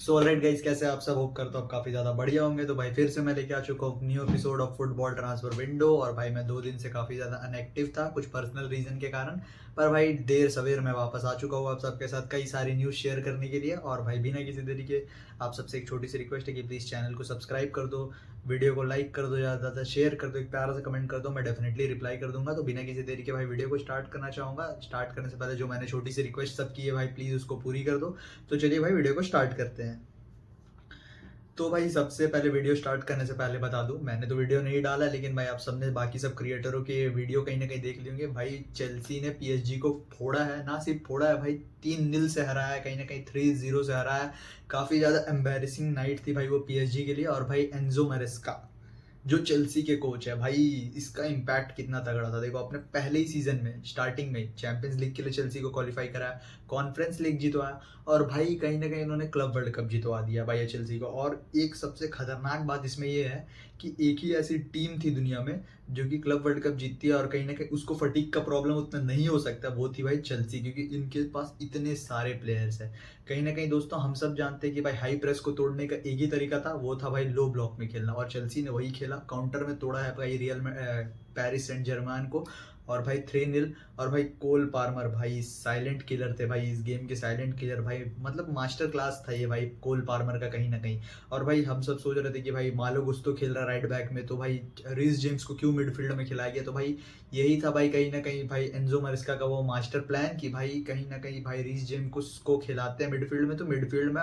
So alright guys, कैसे आप सब? होप करता हूँ आप काफ़ी ज़्यादा बढ़िया होंगे। तो भाई फिर से मैं लेके आ चुका हूँ new episode of football transfer window. और भाई मैं 2 दिन से काफ़ी ज़्यादा अनएक्टिव था कुछ पर्सनल रीज़न के कारण। पर भाई देर सवेर मैं वापस आ चुका हूँ आप सबके साथ कई सारी न्यूज़ शेयर करने के लिए। और भाई बिना किसी देरी के आप सबसे एक छोटी सी रिक्वेस्ट है कि प्लीज़ चैनल को सब्सक्राइब कर दो, वीडियो को लाइक कर दो, ज़्यादा से ज़्यादा शेयर कर दो, एक प्यारा सा कमेंट कर दो, मैं डेफिनेटली रिप्लाई कर दूंगा। तो बिना किसी देरी के भाई वीडियो को स्टार्ट करना चाहूँगा। स्टार्ट करने से पहले जो मैंने छोटी सी रिक्वेस्ट सब की है भाई प्लीज़ उसको पूरी कर दो। तो चलिए भाई वीडियो को स्टार्ट करते हैं। तो भाई सबसे पहले वीडियो स्टार्ट करने से पहले बता दूं, मैंने तो वीडियो नहीं डाला, लेकिन भाई आप सबने बाकी सब क्रिएटरों के वीडियो कहीं ना कहीं देख लिए होंगे। भाई चेल्सी ने पीएसजी को फोड़ा है, ना सिर्फ फोड़ा है भाई, 3-0 से हराया है, कहीं ना कहीं 3-0 से हराया है। काफ़ी ज़्यादा एम्बेरसिंग नाइट थी भाई वो पीएसजी के लिए। और भाई एंजो मैरेस्का जो चेल्सी के कोच है भाई, इसका इम्पैक्ट कितना तगड़ा था। देखो अपने पहले ही सीजन में स्टार्टिंग में चैंपियंस लीग के लिए चेल्सी को क्वालिफाई कराया, कॉन्फ्रेंस लीग जितवाया, और भाई कहीं ना कहीं उन्होंने क्लब वर्ल्ड कप जितवा दिया भाई चेल्सी को। और एक सबसे खतरनाक बात इसमें ये है कि एक ही ऐसी टीम थी दुनिया में जो कि क्लब वर्ल्ड कप जीतती है और कहीं ना कहीं उसको फटीक का प्रॉब्लम उतना नहीं हो सकता, वो थी भाई चेल्सी, क्योंकि इनके पास इतने सारे प्लेयर्स हैं। कहीं ना कहीं दोस्तों हम सब जानते हैं कि भाई हाई प्रेस को तोड़ने का एक ही तरीका था, वो था भाई लो ब्लॉक में खेलना, और चेल्सी ने वही खेला, काउंटर में तोड़ा है भाई रियल में पेरिस सेंट जर्मैन को। और भाई 3-0। और भाई कोल पार्मर भाई साइलेंट किलर थे भाई, इस गेम के साइलेंट किलर भाई, मतलब मास्टर क्लास था ये भाई कोल पार्मर का कहीं ना कहीं। और भाई हम सब सोच रहे थे कि भाई मालो गुस्तो खेल रहा राइट बैक में, तो भाई रीस जेम्स को क्यों मिडफील्ड में खिलाया गया? तो भाई यही था भाई कहीं ना कहीं भाई एंजो मरिस्का का वो मास्टर प्लान कि भाई कहीं ना कहीं भाई रीस जेम्स को खिलाते हैं मिडफील्ड में, तो मिडफील्ड में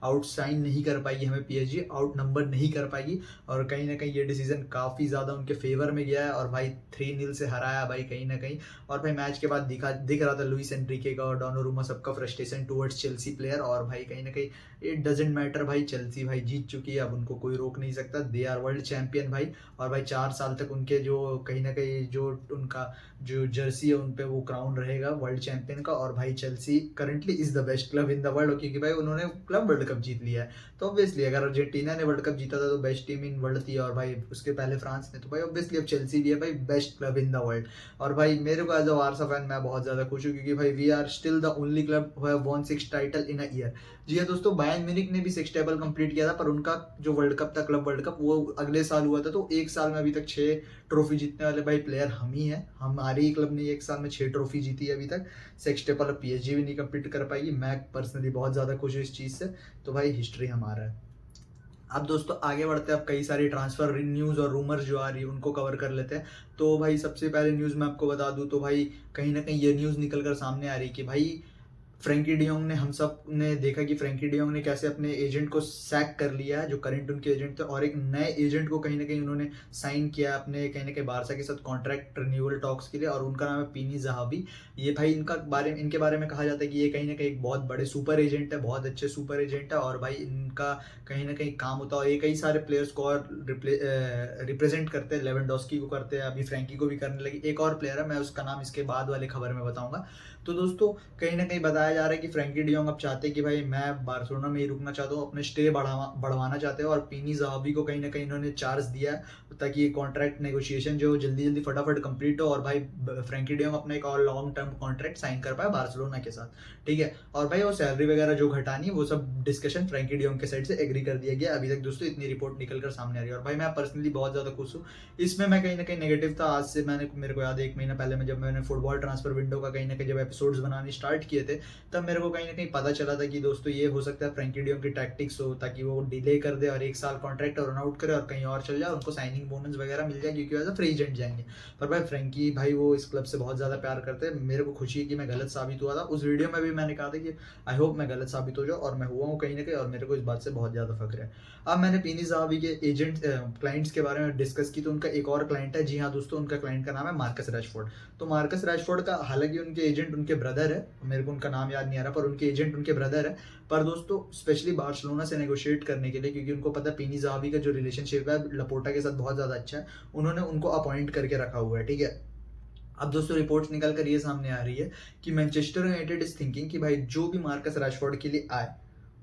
आउटसाइन नहीं कर पाएगी, हमें पीएसजी आउट नंबर नहीं कर पाएगी। और कहीं ना कहीं ये डिसीजन काफ़ी ज़्यादा उनके फेवर में गया है, और भाई 3-0 से हराया भाई कहीं ना कहीं। और भाई मैच के बाद दिख रहा था लुइस एनरिके का और डोनोरुमा सबका फ्रस्ट्रेशन टुवर्ड्स चेल्सी प्लेयर। और भाई कहीं ना कहीं इट डजेंट मैटर भाई, चेल्सी भाई जीत चुकी है, अब उनको कोई रोक नहीं सकता, दे आर वर्ल्ड चैंपियन भाई। और भाई 4 साल तक उनके जो कहीं ना कहीं जो उनका जो जर्सी है उन पे वो क्राउन रहेगा वर्ल्ड चैंपियन का। और भाई Chelsea currently is the best club in the world, क्योंकि भाई उन्होंने क्लब वर्ल्ड कप जीत लिया है। तो ऑब्वियसली अगर अर्जेंटीना ने वर्ल्ड कप जीता था तो बेस्ट टीम इन वर्ल्ड थी, और भाई उसके पहले फ्रांस ने, तो भाई ऑब्वियसली अब चेल्सी भी है भाई best club in the world. और भाई मेरे को एज अ बारसा फैन मैं बहुत ज़्यादा खुश हूँ, क्योंकि भाई we are still the only club who have won 6 title in a year. जी हाँ दोस्तों, बायर्न म्यूनिख ने भी 6 टेबल कंप्लीट किया था, पर उनका जो वर्ल्ड कप था क्लब वर्ल्ड कप वो अगले साल हुआ था। तो एक साल में अभी तक 6 ट्रॉफी जीतने वाले भाई प्लेयर हम ही हैं, हमारे ही क्लब ने एक साल में 6 ट्रॉफी जीती है अभी तक। 6 टेबल अब पीएसजी भी नहीं कंप्लीट कर पाएगी, मैं पर्सनली बहुत ज़्यादा खुश हूँ इस चीज़ से। तो भाई हिस्ट्री हमारा है। अब दोस्तों आगे बढ़ते हैं, अब कई सारी ट्रांसफर न्यूज़ और रूमर्स जो आ रही है उनको कवर कर लेते हैं। तो भाई सबसे पहले न्यूज़ मैं आपको बता दूं, तो भाई कहीं ना कहीं ये न्यूज़ निकल कर सामने आ रही है कि भाई फ्रैंकी डियोंग ने, हम सब ने देखा कि फ्रैंकी डियोंग ने कैसे अपने एजेंट को सैक कर लिया है जो करंट उनके एजेंट थे, और एक नए एजेंट को कहीं ना कहीं उन्होंने साइन किया अपने कहीं ना कहीं बारसा के साथ कॉन्ट्रैक्ट रिन्यूअल टॉक्स के लिए, और उनका नाम है पीनी जहाबी। ये भाई इनके बारे में कहा जाता है कि ये कहीं ना कहीं एक बहुत बड़े सुपर एजेंट है, बहुत अच्छे सुपर एजेंट है। और भाई इनका कहीं ना कहीं काम होता है, और ये कई सारे प्लेयर्स को और रिप्रेजेंट करते हैं, लेवेंडोस्की को करते हैं, अभी फ्रैंकी को भी करने लगी। एक और प्लेयर है, मैं उसका नाम इसके बाद वाले खबर में बताऊंगा। तो दोस्तों कहीं ना कहीं बताया जा रहा है कि फ्रैंकी डियोंग अब चाहते हैं कि भाई मैं बार्सिलोना में ही रुकना चाहता हूँ, अपने स्टे बढ़वाना चाहते हैं, और पीनी ज़हाबी को कहीं ना कहीं इन्होंने चार्ज दिया है ताकि ये कॉन्ट्रैक्ट नेगोशिएशन जो जल्दी जल्दी फटाफट कंप्लीट हो, और भाई फ्रैंकी डियोंग अपना एक और लॉन्ग टर्म कॉन्ट्रैक्ट साइन कर पाए बार्सिलोना के साथ। ठीक है, और भाई वो सैलरी वगैरह जो घटानी है वो सब डिस्कशन फ्रैंकी डियोंग के साइड से एग्री कर दिया गया अभी तक दोस्तों, इतनी रिपोर्ट निकल कर सामने आ रही है। और भाई मैं पर्सनली बहुत ज़्यादा खुश हूँ इसमें। मैं कहीं ना कहीं नेगेटिव था, आज से मेरे को याद है 1 महीना पहले में जब मैंने फुटबॉल ट्रांसफर विंडो का कहीं ना कहीं जब एपिसोड्स बनाने स्टार्ट किए थे, तब मेरे को कहीं ना कहीं पता चला था कि दोस्तों ये हो सकता है फ्रैंकी डियोंग की टैक्टिक्स हो, ताकि वो डिले कर दे और 1 साल कॉन्ट्रैक्ट रन आउट करे और कहीं और चल जाए, उनको साइनिंग बोनस वगैरह मिल जाए, क्योंकि वैसे फ्री एजेंट जाएंगे। पर भाई फ्रैंकी भाई वो इस क्लब से बहुत ज़्यादा प्यार करते हैं, मेरे को खुशी है कि मैं गलत साबित हुआ था। उस वीडियो में भी मैंने कहा था कि आई होप मैं गलत साबित हो जाऊँ, और मैं हुआ हूँ कहीं ना कहीं, और मेरे को इस बात से बहुत ज़्यादा फख्र है। अब मैंने पीनी साहबी के एजेंट क्लाइंट्स के बारे में डिस्कस की, तो उनका एक और क्लाइंट है। जी हाँ दोस्तों, उनका क्लाइंट का नाम है मार्कस रैशफोर्ड। तो मार्कस रैशफोर्ड का, हालांकि उनके एजेंट उनके ब्रदर है, मेरे को उनका नाम याद नहीं आ रहा, पर उनके एजेंट उनके ब्रदर है। पर दोस्तों स्पेशली बार्सिलोना से नेगोशिएट करने के लिए, क्योंकि उनको पता है पीनी ज़हाबी का जो रिलेशनशिप है लपोर्टा के साथ बहुत ज़्यादा अच्छा है, उन्होंने उनको अपॉइंट करके रखा हुआ है। ठीक है, अब दोस्तों रिपोर्ट्स निकल कर ये सामने आ रही है कि मैनचेस्टर यूनाइटेड इज थिंकिंग कि भाई जो भी मार्कस रैशफोर्ड के लिए आए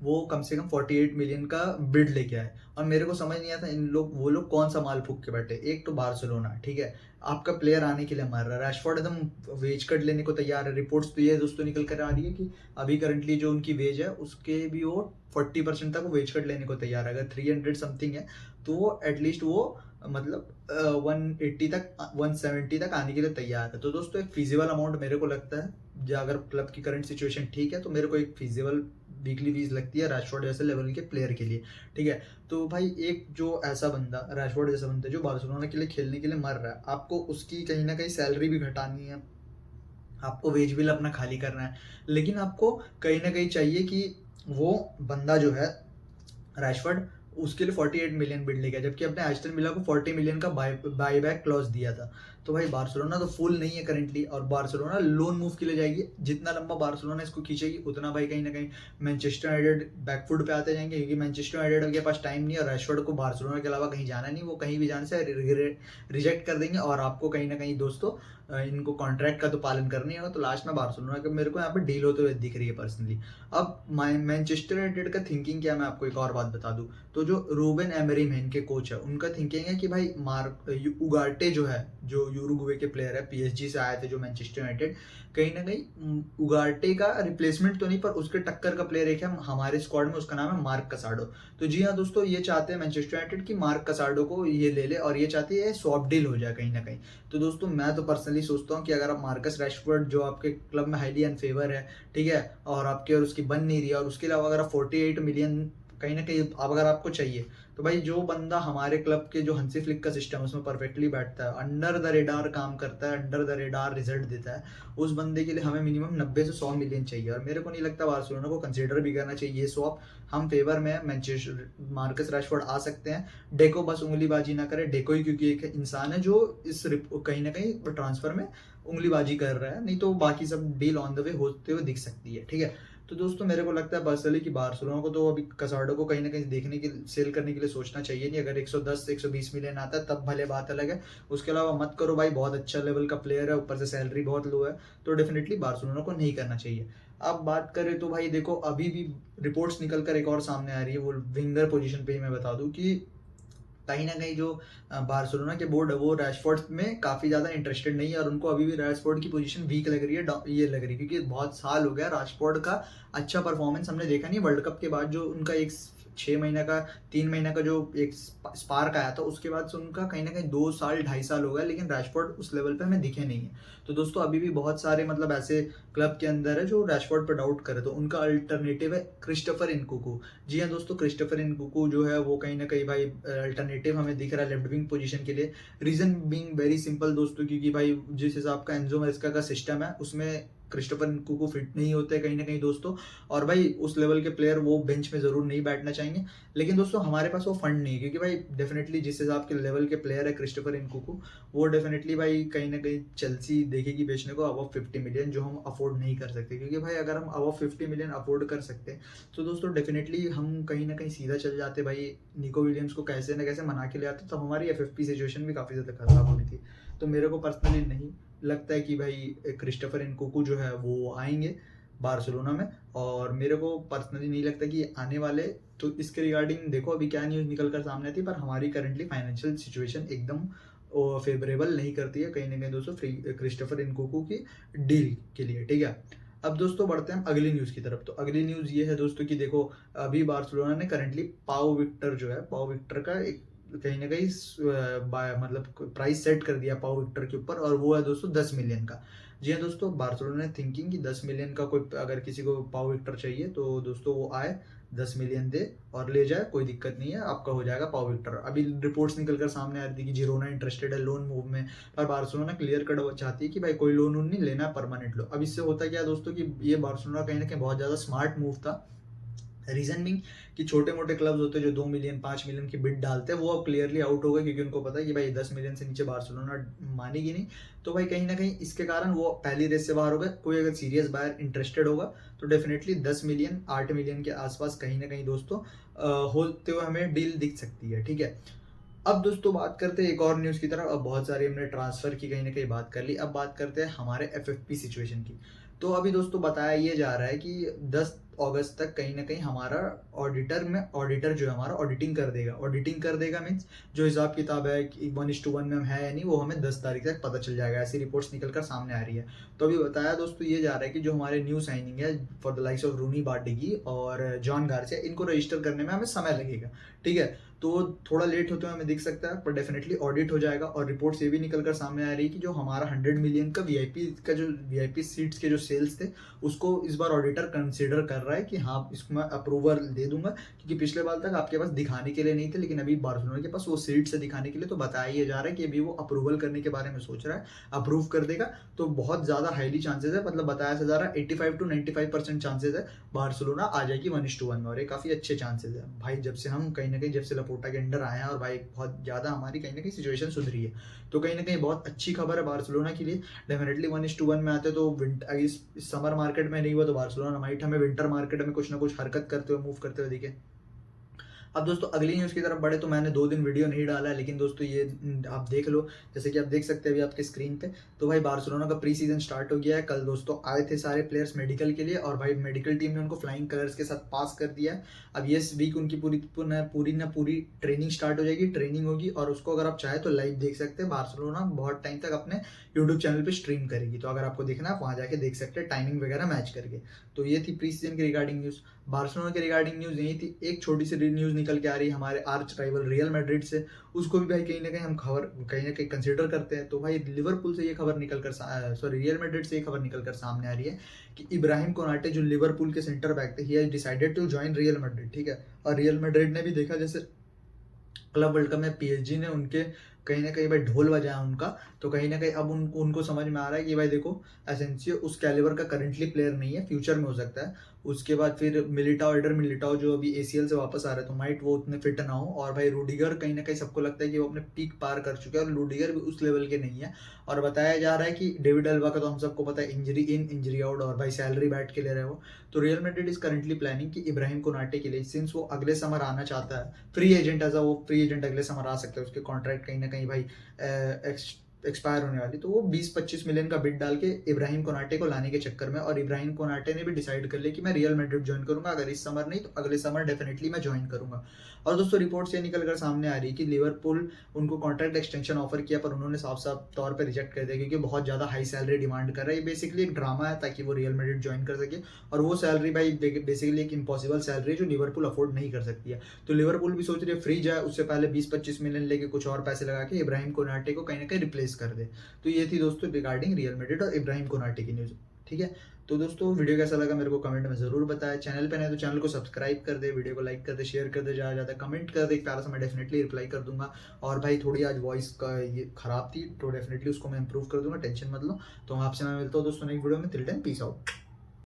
वो कम से कम 48 मिलियन का बिड लेके आए। और मेरे को समझ नहीं आता वो लोग कौन सा माल फूक के बैठे। एक तो बार्सिलोना, ठीक है, आपका प्लेयर आने के लिए मर रहा है, रैशफोर्ड एकदम वेज कट लेने को तैयार है। रिपोर्ट्स तो ये दोस्तों निकल कर आ रही है कि अभी करंटली जो उनकी वेज है उसके भी वो 40% तक वो वेज कट लेने को तैयार है। अगर 300 समथिंग है तो वो एटलीस्ट वो मतलब 180 तक 170 तक आने के लिए तैयार है। तो दोस्तों एक फीजिबल अमाउंट मेरे को लगता है, जो अगर क्लब की करंट सिचुएशन ठीक है तो मेरे को एक फीजिबल वीकली फीस लगती है रैशफोर्ड जैसे लेवल के प्लेयर के लिए, ठीक है। तो भाई एक जो ऐसा बंदा रैशफोर्ड जैसा बंदा जो बार्सिलोना के लिए खेलने के लिए मर रहा है, आपको उसकी कहीं ना कहीं सैलरी भी घटानी है, आपको वेज बिल अपना खाली करना है, लेकिन आपको कहीं ना कहीं चाहिए कि वो बंदा जो है रैशफोर्ड उसके लिए 48 मिलियन बिड लेगा, जबकि अपने एस्टन विला को 40 मिलियन का बाय बैक क्लॉज दिया था। तो भाई बार्सिलोना तो फुल नहीं है करंटली, और बार्सिलोना लोन मूव के लिए जाएगी। जितना लंबा बार्सिलोना इसको खींचेगी उतना भाई कहीं ना कहीं मैनचेस्टर यूनाइटेड बैकफुट पे आते जाएंगे, क्योंकि मैनचेस्टर यूनाइटेड के पास टाइम नहीं है और रैशफोर्ड को बार्सिलोना के अलावा कहीं जाना नहीं, वो कहीं भी जाने से रिजेक्ट कर देंगे और आपको कहीं ना कहीं दोस्तों इनको कॉन्ट्रैक्ट का तो पालन करनी होगा। तो लास्ट में बार्सिलोना का मेरे को यहाँ पे डील होते हुए दिख रही है पर्सनली। अब मैनचेस्टर यूनाइटेड का थिंकिंग क्या, मैं आपको एक और बात बता दूं, तो जो रूबेन एमरिम है इनके कोच है, उनका थिंकिंग है कि भाई उगार्टे जो है, जो यूरुग्वे के प्लेयर है, पीएसजी से आए थे जो मैनचेस्टर यूनाइटेड, कहीं ना कहीं उगार्टे का रिप्लेसमेंट तो नहीं पर उसके टक्कर का प्लेयर एक है हमारे स्क्वाड में, उसका नाम है मार्क कसाडो। तो जी हाँ दोस्तों, ये चाहते हैं मैनचेस्टर यूनाइटेड की मार्क कसाडो को ये ले ले, और ये चाहती है स्वैप डील हो जाए कहीं ना कहीं। तो दोस्तों मैं तो पर्सनली सोचता हूँ कि अगर आप मार्कस रैशफोर्ड जो आपके क्लब में हाईली अनफेवर है, ठीक है, और आपके और उसकी बन नहीं रही है, और उसके अलावा अगर आप 48 मिलियन कहीं ना कहीं अगर आपको चाहिए, तो भाई जो बंदा हमारे क्लब के जो हंसी फ्लिक का सिस्टम है उसमें परफेक्टली बैठता है, अंडर द रेडार काम करता है, अंडर द रेडार रिजल्ट देता है, उस बंदे के लिए हमें मिनिमम 90 से 100 मिलियन चाहिए। और मेरे को नहीं लगता बार्सिलोना को कंसीडर भी करना चाहिए ये स्वैप। हम फेवर में है, मैनचेस्टर मार्कस रैशफोर्ड आ सकते हैं, डेको बस उंगलीबाजी ना करे, डेको ही क्योंकि एक इंसान है जो इस कहीं ना कहीं ट्रांसफर में उंगलीबाजी कर रहा है, नहीं तो बाकी सब डील ऑन द वे होते हुए दिख सकती है, ठीक है। तो दोस्तों मेरे को लगता है पर्सनली कि बार्सिलोना को तो अभी कसाडो को कहीं ना कहीं देखने के सेल करने के लिए सोचना चाहिए नहीं। अगर 110 से 120 मिलियन आता है तब भले बात अलग है, उसके अलावा मत करो भाई, बहुत अच्छा लेवल का प्लेयर है, ऊपर से सैलरी बहुत लो है, तो डेफिनेटली बार्सिलोना को नहीं करना चाहिए। अब बात करें तो भाई देखो अभी भी रिपोर्ट्स निकल कर एक और सामने आ रही है, वो विंगर पोजीशन पे ही मैं बता दूं कि कहीं ना कहीं जो बार्सिलोना के बोर्ड है वो रैशफोर्ड में काफी ज्यादा इंटरेस्टेड नहीं है, और उनको अभी भी रैशफोर्ड की पोजीशन वीक लग रही है, ये लग रही है, क्योंकि बहुत साल हो गया रैशफोर्ड का अच्छा परफॉर्मेंस हमने देखा नहीं। वर्ल्ड कप के बाद जो उनका एक 6 महीना का 3 महीना का जो एक स्पार्क आया था, उसके बाद से उनका कहीं ना कहीं 2 साल 2.5 साल हो गया, लेकिन रैशफोर्ड उस लेवल पे हमें दिखे नहीं है। तो दोस्तों अभी भी बहुत सारे मतलब ऐसे क्लब के अंदर है जो रैशफोर्ड पर डाउट करे, तो उनका अल्टरनेटिव है क्रिस्टोफर इनकुकू। जी हाँ दोस्तों, क्रिस्टोफर इनकुकू जो है वो कहीं ना कहीं भाई अल्टरनेटिव हमें दिख रहा है लेफ्ट विंग पोजीशन के लिए। रीजन बीइंग वेरी सिंपल दोस्तों, क्योंकि भाई जिस हिसाब का एंजो मैरेस्का का सिस्टम है उसमें क्रिस्टोफर इनकुकू फिट नहीं होते कहीं ना कहीं दोस्तों, और भाई उस लेवल के प्लेयर वो बेंच में जरूर नहीं बैठना चाहेंगे। लेकिन दोस्तों हमारे पास वो फंड नहीं है, क्योंकि भाई डेफिनेटली जिस हिसाब के लेवल के प्लेयर है क्रिस्टोफर इनकुकू, वो डेफिनेटली भाई कहीं ना कहीं चेल्सी देखेगी बेचने को अबव 50 मिलियन, जो हम अफोर्ड नहीं कर सकते। क्योंकि भाई अगर हम अबव 50 मिलियन अफोर्ड कर सकते हैं तो दोस्तों डेफिनेटली हम कहीं ना कहीं सीधा चल जाते भाई, निको विलियम्स को कैसे ना कैसे मना के ले आते, तो हमारी एफएफपी सिचुएशन भी काफी ज्यादा खराब होनी थी। तो मेरे को पर्सनली नहीं लगता है कि भाई क्रिस्टोफर इनकुकू जो है वो आएंगे बार्सिलोना में, और मेरे को पर्सनली नहीं लगता कि आने वाले। तो इसके रिगार्डिंग देखो अभी क्या न्यूज़ निकल कर सामने आती है, पर हमारी करंटली फाइनेंशियल सिचुएशन एकदम फेवरेबल नहीं करती है कहीं ना कहीं दोस्तों क्रिस्टोफर इनकुकू की डील के लिए, ठीक है। अब दोस्तों बढ़ते हैं अगली न्यूज़ की तरफ। तो अगली न्यूज़ ये है दोस्तों कि देखो अभी बार्सिलोना ने करंटली पाओ विक्टर जो है, पाओ विक्टर का एक कहीं ना कहीं मतलब प्राइस सेट कर दिया पाओ विक्टर के ऊपर, और वो है दोस्तों 10 मिलियन का। जी हाँ दोस्तों, बार्सिलोना ने थिंकिंग कि 10 मिलियन का कोई अगर किसी को पाओ विक्टर चाहिए तो दोस्तों वो आए, 10 मिलियन दे और ले जाए, कोई दिक्कत नहीं है, आपका हो जाएगा पाओ विक्टर। अभी रिपोर्ट्स निकल कर सामने आ रही थी कि जिरोना इंटरेस्टेड है लोन मूव में, पर बार्सिलोना क्लियर कट चाहती है कि भाई कोई लोन नहीं लेना, परमानेंट लो। अब इससे होता क्या दोस्तों कि ये बार्सिलोना कहीं ना कहीं बहुत ज्यादा स्मार्ट मूव था। रीजन भी कि छोटे मोटे क्लब्स होते हैं जो 2 मिलियन 5 मिलियन की बिड डालते हैं, वो अब क्लियरली आउट हो गए, क्योंकि उनको पता है कि भाई 10 मिलियन से नीचे बार्सिलोना मानेगी नहीं। तो भाई कहीं ना कहीं इसके कारण वो पहली रेस से बाहर हो गए। कोई अगर सीरियस बायर इंटरेस्टेड होगा तो डेफिनेटली 10 मिलियन 8 मिलियन के आसपास कहीं ना कहीं दोस्तों होते हुए हमें डील दिख सकती है, ठीक है। अब दोस्तों बात करते हैं एक और न्यूज़ की तरफ। अब बहुत सारी हमने ट्रांसफर की कहीं ना कहीं बात कर ली, अब बात करते हैं हमारे एफएफपी सिचुएशन की। तो अभी दोस्तों बताया ये जा रहा है कि 10 अगस्त तक कहीं ना कहीं हमारा ऑडिटर जो है हमारा ऑडिटिंग कर देगा मीन्स जो हिसाब किताब है कि 1:1 में हम है या नहीं, वो हमें 10 तारीख तक पता चल जाएगा। ऐसी रिपोर्ट्स निकल कर सामने आ रही है। तो अभी बताया दोस्तों ये जा रहा है कि जो हमारे न्यू साइनिंग है फॉर द लाइक्स ऑफ रूनी बार्डिगी और जॉन गार्सिया, इनको रजिस्टर करने में हमें समय लगेगा। ठीक है, तो थोड़ा लेट होते हुए हमें दिख सकता है, पर डेफिनेटली ऑडिट हो जाएगा। और रिपोर्ट्स ये भी निकल कर सामने आ रही है कि जो हमारा 100 मिलियन का वीआईपी सीट्स के जो सेल्स थे, उसको इस बार ऑडिटर कंसिडर कर रहा है कि हाँ इसको मैं अप्रूवल दे दूंगा, क्योंकि पिछले बार तक आपके पास दिखाने के लिए नहीं थे, लेकिन अभी बार्सिलोना के पास वो सीट्स है दिखाने के लिए। तो बताया ये जा रहा है कि अभी वो अप्रूवल करने के बारे में सोच रहा है, अप्रूव कर देगा तो बहुत ज्यादा हाईली चांसेस है, मतलब बताया जा रहा है 85 to 95% चांसेस है बार्सिलोना आ जाएगी 1:1 में। और ये काफी अच्छे चांसेस है भाई, जब से हम कहीं ना कहीं जब से लपोटा के अंडर आए हैं और भाई बहुत ज्यादा हमारी कहीं ना कहीं सिचुएशन सुधरी है, तो कहीं ना कहीं बहुत अच्छी खबर है बार्सिलोना के लिए। डेफिनेटली 1:1 में आते तो इस समर मार्केट में नहीं हुआ तो बार्सिलोना माइट हमें विंटर मार्केट में कुछ ना कुछ हरकत करते हुए मूव करते हुए दिखे। अब दोस्तों अगली न्यूज़ की तरफ बढ़े तो मैंने 2 दिन वीडियो नहीं डाला है, लेकिन दोस्तों ये आप देख लो, जैसे कि आप देख सकते हैं अभी आपके स्क्रीन पे। तो भाई बार्सिलोना का प्री सीजन स्टार्ट हो गया है। कल दोस्तों आए थे सारे प्लेयर्स मेडिकल के लिए, और भाई मेडिकल टीम ने उनको फ्लाइंग कलर्स के साथ पास कर दिया है। अब ये वीक उनकी पूरी ट्रेनिंग स्टार्ट हो जाएगी, ट्रेनिंग होगी, और उसको अगर आप चाहे तो लाइव देख सकते हैं। बार्सिलोना बहुत टाइम तक अपने यूट्यूब चैनल पे स्ट्रीम करेगी, तो अगर आपको देखना है आप वहाँ जाके देख सकते हैं टाइमिंग वगैरह मैच करके। तो ये थी प्री सीजन की रिगार्डिंग न्यूज़। बार्सिलोना के रिगार्डिंग न्यूज़ यही थी। एक छोटी सी न्यूज़ निकल के आ रही है हमारे आर्च राइवल रियल मैड्रिड से, उसको भी भाई कहीं ना कहीं हम खबर कहीं ना कहीं कंसिडर करते हैं। तो भाई लिवरपूल से ये खबर निकल कर रियल मैड्रिड से ये खबर निकल कर सामने आ रही है कि इब्राहिम कोनाटे जो लिवरपूल के सेंटर बैक थे, he has decided to join Real Madrid. ठीक है, और रियल मैड्रिड ने भी देखा जैसे क्लब वर्ल्ड कप में पीएसजी ने उनके कहीं ना कहीं भाई ढोल बजाया उनका, तो कहीं ना कहीं अब उनको समझ में आ रहा है कि भाई देखो एसेंसियो उस कैलिबर का करंटली प्लेयर नहीं है, फ्यूचर में हो सकता है। उसके बाद फिर मिलिटाओ जो अभी एसीएल से वापस आ रहे, तो माइट वो उतने फिट ना हो। और भाई रूडिगर कहीं ना कहीं सबको लगता है कि वो अपने पीक पार कर चुके हैं, और रूडिगर भी उस लेवल के नहीं है। और बताया जा रहा है कि डेविड अल्बा का तो हम सबको पता है इंजरी इन इंजरी आउट, और भाई सैलरी बैठ के ले रहे हो। तो real Madrid is currently planning कि इब्राहिम कोनाटे के लिए, सिंस वो अगले समर आना चाहता है फ्री एजेंट वो फ्री एजेंट अगले समर आ सकता है, उसके कॉन्ट्रैक्ट कहीं ना कहीं भाई एक्सपायर होने वाली, तो वो 20-25 मिलियन का बिड डाल के इब्राहिम कोनाटे को लाने के चक्कर में, और इब्राहिम कोनाटे ने भी डिसाइड कर लिया कि मैं रियल मैड्रिड ज्वाइन करूंगा, अगर इस समर नहीं तो अगले समर डेफिनेटली मैं ज्वाइन करूंगा। और दोस्तों रिपोर्ट्स ये निकल कर सामने आ रही है कि लिवरपूल उनको कॉन्ट्रैक्ट एक्सटेंशन ऑफर किया, पर उन्होंने साफ साफ तौर पर रिजेक्ट कर दिया, क्योंकि बहुत ज्यादा हाई सैलरी डिमांड कर रहा है। ये बेसिकली एक ड्रामा है ताकि वो रियल मैड्रिड ज्वाइन कर सके, और वो सैलरी भाई बेसिकली एक इम्पॉसिबल सैलरी है जो लिवरपूल अफोर्ड नहीं कर सकती है। तो लिवरपूल भी सोच रही है फ्री जाए, उससे पहले 20-25 मिलियन लेके कुछ और पैसे लगा के इब्राहिम कोनाटे को कहीं ना कहीं रिप्लेस कर दे। तो ये थी दोस्तों रिगार्डिंग रियल मैड्रिड और इब्राहिम कोनाटे की न्यूज़। ठीक है, तो दोस्तों वीडियो कैसा लगा मेरे को कमेंट में जरूर बताएं। चैनल पे नहीं तो चैनल को सब्सक्राइब कर दे, वीडियो को लाइक कर दे, शेयर कर दे, ज़्यादा ज़्यादा कमेंट कर दे, एक प्यारा सा मैं डेफिनेटली रिप्लाई कर दूंगा। और भाई थोड़ी आज वॉइस का ये खराब थी, तो डेफिनेटली उसको मैं इंप्रूव कर दूंगा, टेंशन मत लो। तो आपसे मैं मिलता हूँ दोस्तों नेक्स्ट वीडियो में। Till then peace out.